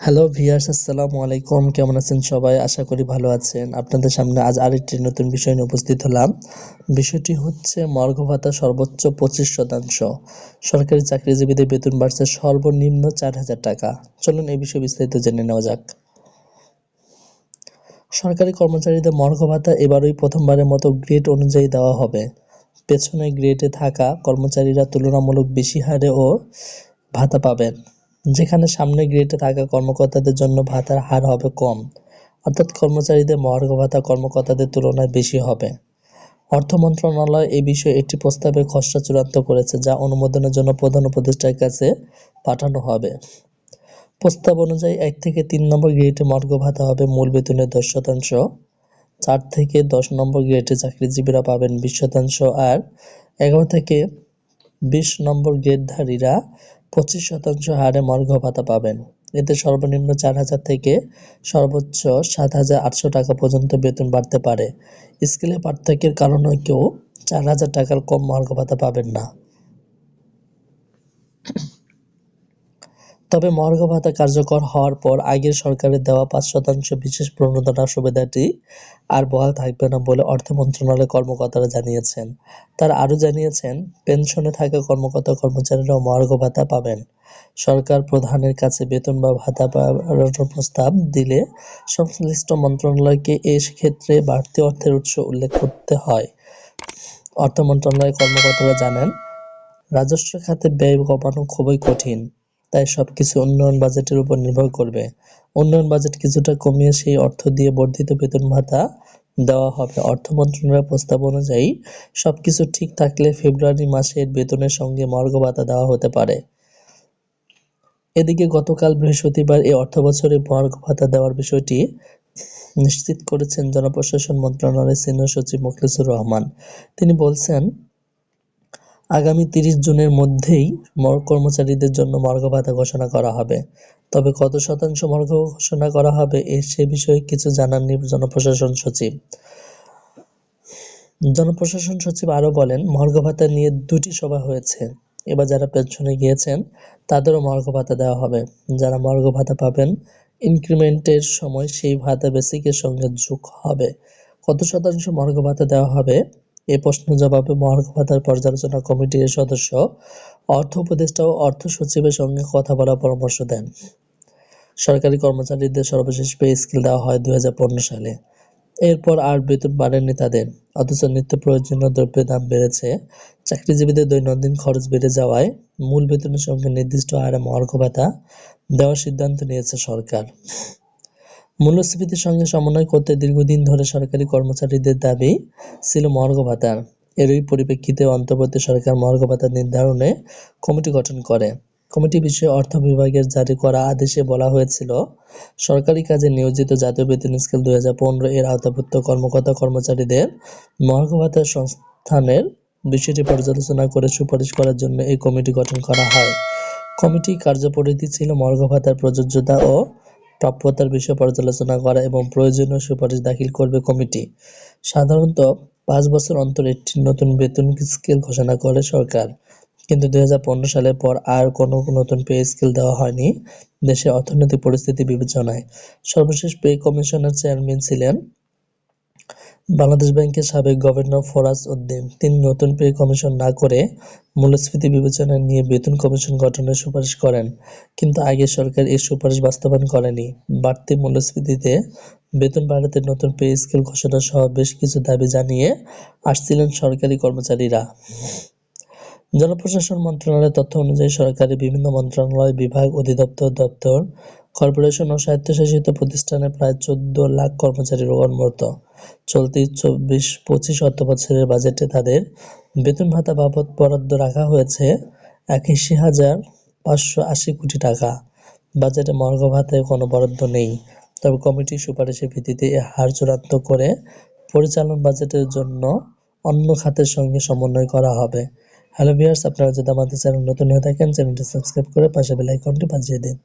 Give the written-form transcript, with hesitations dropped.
Hello viewers, আসসালামু আলাইকুম। কেমন আছেন সবাই? আশা করি ভালো আছেন। আপনাদের সামনে আজ আরেকটি নতুন বিষয় নিয়ে উপস্থিত হলাম। বিষয়টি হচ্ছে মর্গ ভাতা সর্বোচ্চ 25%। সরকারি চাকরিজীবীদের বেতন বাড়ছে সর্বনিম্ন 4,000 টাকা। চলুন এই বিষয়ে বিস্তারিত জেনে নেওয়া যাক। সরকারি কর্মচারীদের মর্গ ভাতা এবারই প্রথমবারের মতো গ্রেড অনুযায়ী দেওয়া হবে। পেছনের গ্রেডে থাকা কর্মচারীরা তুলনামূলক বেশি হারে ও ভাতা পাবেন, যেখানে সামনের গ্রেডে থাকা কর্মকর্তাদের জন্য ভাতার হার হবে কম, অর্থাৎ কর্মচারীদের মহার্ঘ ভাতা কর্মকর্তাদের তুলনায় বেশি হবে। অর্থ মন্ত্রণালয় এ বিষয়ে একটি প্রস্তাবের খসড়া চূড়ান্ত করেছে, যা অনুমোদনের জন্য প্রধান উপদেষ্টার কাছে পাঠানো হবে। প্রস্তাব অনুযায়ী 1 থেকে 3 নম্বর গ্রেডে মর্গ ভাতা হবে মূল বেতনের 10%, 4 থেকে 10 নম্বর গ্রেডে চাকরিজীবীরা পাবেন 20%, আর 11 থেকে 20 নম্বর গ্রেডধারীরা 25% হারে মর্গ ভাতা পাবেন। এতে সর্বনিম্ন 4,000 থেকে সর্বোচ্চ 7,800 টাকা পর্যন্ত বেতন বাড়তে পারে। স্কেলে পার্থক্যের কারণে কেউ 4,000 টাকার কম মর্গ ভাতা পাবেন না। তবে মর্গ ভাতা কার্যকর হওয়ার পর আগের সরকারের দেওয়া 5% বিশেষ প্রণোদনা সুবিধাটি আর বহাল থাকবে না বলে অর্থ মন্ত্রণালয়ের কর্মকর্তারা জানিয়েছেন। তারা আরও জানিয়েছেন, পেনশনে থাকা কর্মচারীরাও মর্গ ভাতা পাবেন। সরকার প্রধানের কাছে বেতন বা ভাতা বাড়ানোর প্রস্তাব দিলে সংশ্লিষ্ট মন্ত্রণালয়কে এ ক্ষেত্রে বাড়তি অর্থের উৎস উল্লেখ করতে হয়। অর্থ মন্ত্রণালয়ের কর্মকর্তারা জানান, রাজস্ব খাতে ব্যয় কমানো খুবই কঠিন, তাই সবকিছু উন্নয়ন বাজেটের উপর নির্ভর করবে। উন্নয়ন বাজেট কিছুটা কমিয়ে সেই অর্থ দিয়ে বর্ধিত বেতন ভাতা দেওয়া হবে। অর্থ মন্ত্রণালয়ের প্রস্তাব অনুযায়ী সবকিছু ঠিক থাকলে ফেব্রুয়ারি মাসের বেতনের সঙ্গে মর্গ ভাতা দেওয়া হতে পারে। এদিকে গতকাল বৃহস্পতিবার এ অর্থবছরে মর্গ ভাতা দেওয়ার বিষয়টি নিশ্চিত করেছেন জনপ্রশাসন মন্ত্রণালয়ের সিনিয়র সচিব মোখলেছুর রহমান। তিনি বলছেন, আগামী 30 জুনের মধ্যেই কর্মচারীদের জন্য মর্গ ভাতা ঘোষণা করা হবে। তবে কত শতাংশ মর্গ ঘোষণা করা হবে সে বিষয়ে কিছু জানাননি জনপ্রশাসন সচিব। জনপ্রশাসন সচিব আরও বলেন, মর্গ ভাতা নিয়ে 2টি সভা হয়েছে। এবার যারা পেনশনে গিয়েছেন তাদেরও মর্গ ভাতা দেওয়া হবে। যারা মর্গ ভাতা পাবেন, ইনক্রিমেন্টের সময় সেই ভাতা বেসিকের সঙ্গে যোগ হবে। কত শতাংশ মর্গ ভাতা দেওয়া হবে এ প্রশ্নের জবাবে মর্গ ভাতার পর্যালোচনা কমিটির সদস্য অর্থ উপদেষ্টা ও অর্থ সচিবের সঙ্গে কথা বলার পরামর্শ দেন। সরকারি কর্মচারীদের সর্বশেষ পে স্কেল দেওয়া হয় 2015 সালে। এরপর আর বেতন বাড়েনি তাদের, অথচ নিত্য প্রয়োজনীয় দ্রব্যের দাম বেড়েছে। চাকরিজীবীদের দৈনন্দিন খরচ বেড়ে যাওয়ায় মূল বেতনের সঙ্গে নির্দিষ্ট হারে মর্গ ভাতা দেওয়ার সিদ্ধান্ত নিয়েছে সরকার। মূল্যস্ফীতির সঙ্গে সমন্বয় করতে দীর্ঘদিন ধরে সরকারি কর্মচারীদের দাবি ছিল মর্গ ভাতার। এরই পরিপ্রেক্ষিতে অন্তর্বর্তী সরকার মর্গ ভাতা নির্ধারণে কমিটি গঠন করে। কমিটি বিষয়ে অর্থ বিভাগের জারি করা আদেশে বলা হয়েছিল, সরকারি কাজে নিয়োজিত জাতীয় বেতন স্কেল 2015 এর আওতাভুক্ত কর্মচারীদের মর্গ ভাতার সংস্থানের বিষয়টি পর্যালোচনা করে সুপারিশ করার জন্য এই কমিটি গঠন করা হয়। কমিটির কার্যপরিধি ছিল মর্গ ভাতার প্রযোজ্যতা ও প্রাপ্যতার বিষয়ে পর্যালোচনা করা এবং প্রয়োজনীয় সুপারিশ দাখিল করবে কমিটি। সাধারণত 5 বছর অন্তর একটি নতুন বেতন স্কেল ঘোষণা করে সরকার, কিন্তু 2015 সালের পর আর কোনো নতুন পে স্কেল দেওয়া হয়নি দেশের অর্থনৈতিক পরিস্থিতি বিবেচনায়। সর্বশেষ পে কমিশনের চেয়ারম্যান ছিলেন বাংলাদেশ ব্যাংকের সাবেক গভর্নর ফরাজ উদ্দিন। তিনি নতুন পে কমিশন না করে মূল্যস্ফীতি বিবেচনায় নিয়ে বেতন কমিশন গঠনের সুপারিশ করেন, কিন্তু আগের সরকার এই সুপারিশ বাস্তবায়ন করেনি। বাড়তি মূল্যস্ফীতিতে বেতন বাড়াতে নতুন পে স্কেল ঘোষণা সহ বেশ কিছু দাবি জানিয়ে আসছিলেন সরকারি কর্মচারীরা। জনপ্রশাসন মন্ত্রণালয়ের তথ্য অনুযায়ী সরকারের বিভিন্ন মন্ত্রণালয়, বিভাগ, অধিদপ্তর, দপ্তর, কর্পোরেশন ও স্বায়ত্তশাসিত প্রতিষ্ঠানে প্রায় 14 লাখ কর্মচারী কর্মরত। চলতি 24-25 অর্থবছরের বাজেটে তাদের বেতন ভাতা বাবদ বরাদ্দ রাখা হয়েছে 81,580 কোটি টাকা। বাজেটে মর্গ ভাতায় কোনো বরাদ্দ নেই। তবে কমিটির সুপারিশের ভিত্তিতে এ হার চূড়ান্ত করে পরিচালন বাজেটের জন্য অন্য খাতের সঙ্গে সমন্বয় করা হবে। হ্যালো ভিউয়ার্স, আপনারা যদি আমাদের চ্যানেল নতুন হয়ে থাকেন, চ্যানেলটি সাবস্ক্রাইব করে পাশে বেল আইকনটি বাজিয়ে দিন।